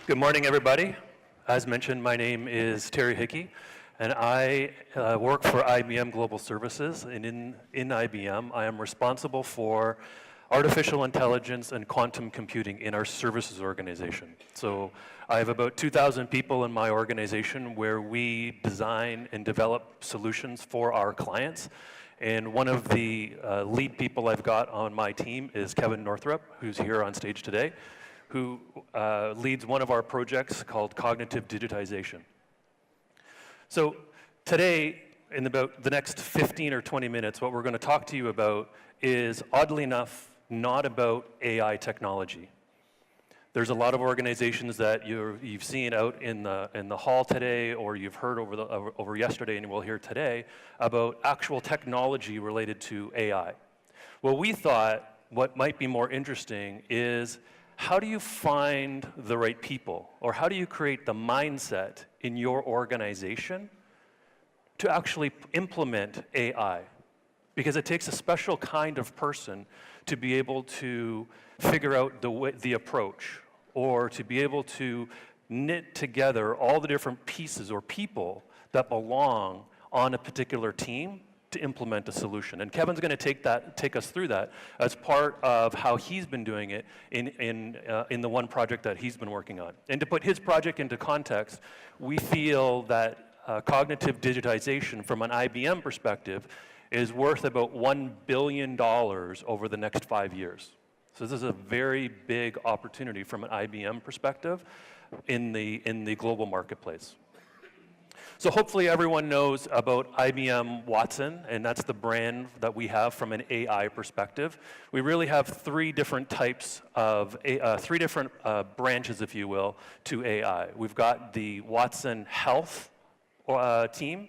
Good morning, everybody. As mentioned, my name is Terry Hickey, and I work for IBM Global Services. And in IBM, I am responsible for artificial intelligence and quantum computing in our services organization. So I have about 2,000 people in my organization where we design and develop solutions for our clients. And one of the lead people I've got on my team is Kevin Northrup, who's here on stage today, who leads one of our projects called Cognitive Digitization. So today, in about the next 15 or 20 minutes, what we're going to talk to you about is, oddly enough, not about AI technology. There's a lot of organizations that you've seen out in the hall today, or you've heard over yesterday and you will hear today, about actual technology related to AI. Well, we thought what might be more interesting is, how do you find the right people? Or how do you create the mindset in your organization to actually implement AI? Because it takes a special kind of person to be able to figure out the approach, or to be able to knit together all the different pieces or people that belong on a particular team to implement a solution. And Kevin's going to take us through that as part of how he's been doing it in the one project that he's been working on. And to put his project into context, we feel that cognitive digitization from an IBM perspective is worth about $1 billion over the next 5 years. So this is a very big opportunity from an IBM perspective in the global marketplace. So hopefully everyone knows about IBM Watson, and that's the brand that we have from an AI perspective. We really have three different types of, branches, if you will, to AI. We've got the Watson Health team,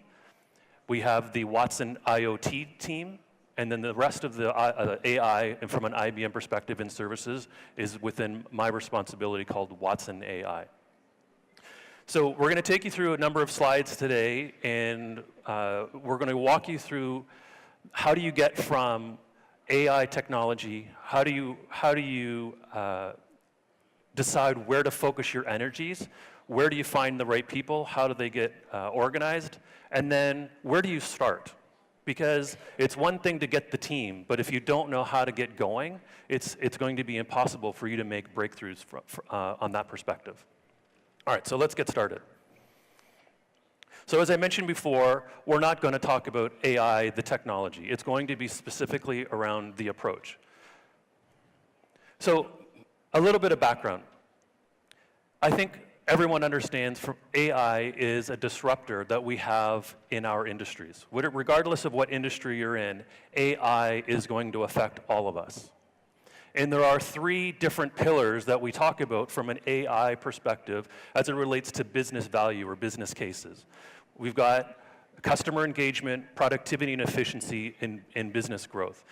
we have the Watson IoT team, and then the rest of the AI, and from an IBM perspective in services, is within my responsibility called Watson AI. So we're going to take you through a number of slides today, and we're going to walk you through how do you get from AI technology, how do you decide where to focus your energies, where do you find the right people, how do they get organized, and then where do you start? Because it's one thing to get the team, but if you don't know how to get going, it's going to be impossible for you to make breakthroughs on that perspective. All right, so let's get started. So as I mentioned before, we're not going to talk about AI, the technology. It's going to be specifically around the approach. So a little bit of background. I think everyone understands AI is a disruptor that we have in our industries. Regardless of what industry you're in, AI is going to affect all of us. And there are three different pillars that we talk about from an AI perspective as it relates to business value or business cases. We've got customer engagement, productivity and efficiency, and business growth.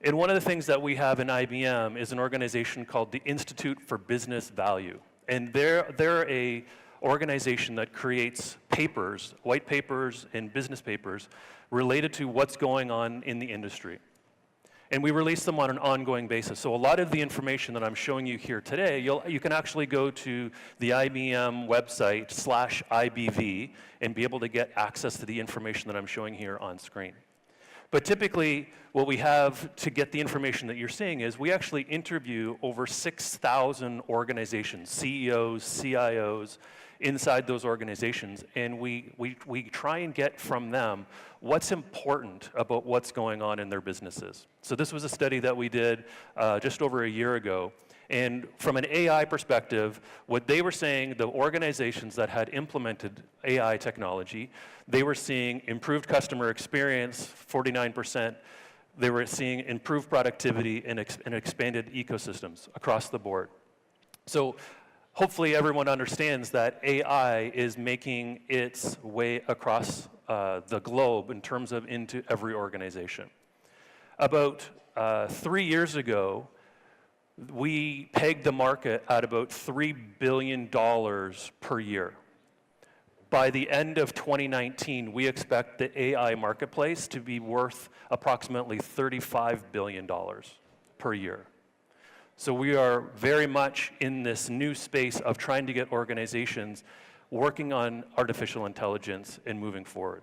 And one of the things that we have in IBM is an organization called the Institute for Business Value. And they're a organization that creates papers, white papers and business papers, related to what's going on in the industry. And we release them on an ongoing basis. So a lot of the information that I'm showing you here today, you can actually go to the IBM website /IBV and be able to get access to the information that I'm showing here on screen. But typically, what we have to get the information that you're seeing is we actually interview over 6,000 organizations, CEOs, CIOs, inside those organizations, and we try and get from them what's important about what's going on in their businesses. So this was a study that we did just over a year ago, and from an AI perspective, what they were saying, the organizations that had implemented AI technology, they were seeing improved customer experience, 49%. They were seeing improved productivity and expanded ecosystems across the board. So hopefully everyone understands that AI is making its way across the globe in terms of into every organization. About 3 years ago, we pegged the market at about $3 billion per year. By the end of 2019, we expect the AI marketplace to be worth approximately $35 billion per year. So we are very much in this new space of trying to get organizations working on artificial intelligence and moving forward.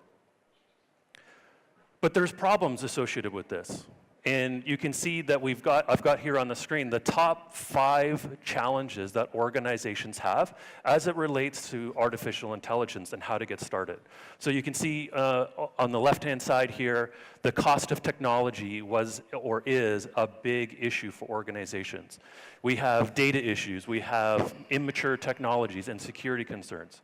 But there's problems associated with this. And you can see that I've got here on the screen the top 5 challenges that organizations have as it relates to artificial intelligence and how to get started. So you can see on the left-hand side here, the cost of technology was or is a big issue for organizations. We have data issues, we have immature technologies and security concerns.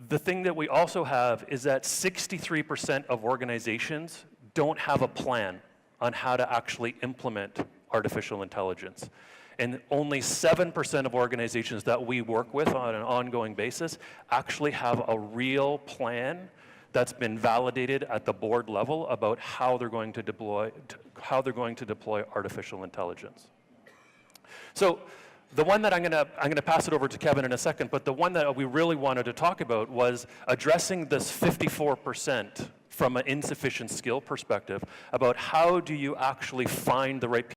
The thing that we also have is that 63% of organizations don't have a plan on how to actually implement artificial intelligence. And only 7% of organizations that we work with on an ongoing basis actually have a real plan that's been validated at the board level about how they're going to deploy artificial intelligence. So the one that I'm gonna pass it over to Kevin in a second, but the one that we really wanted to talk about was addressing this 54% from an insufficient skill perspective about how do you actually find the right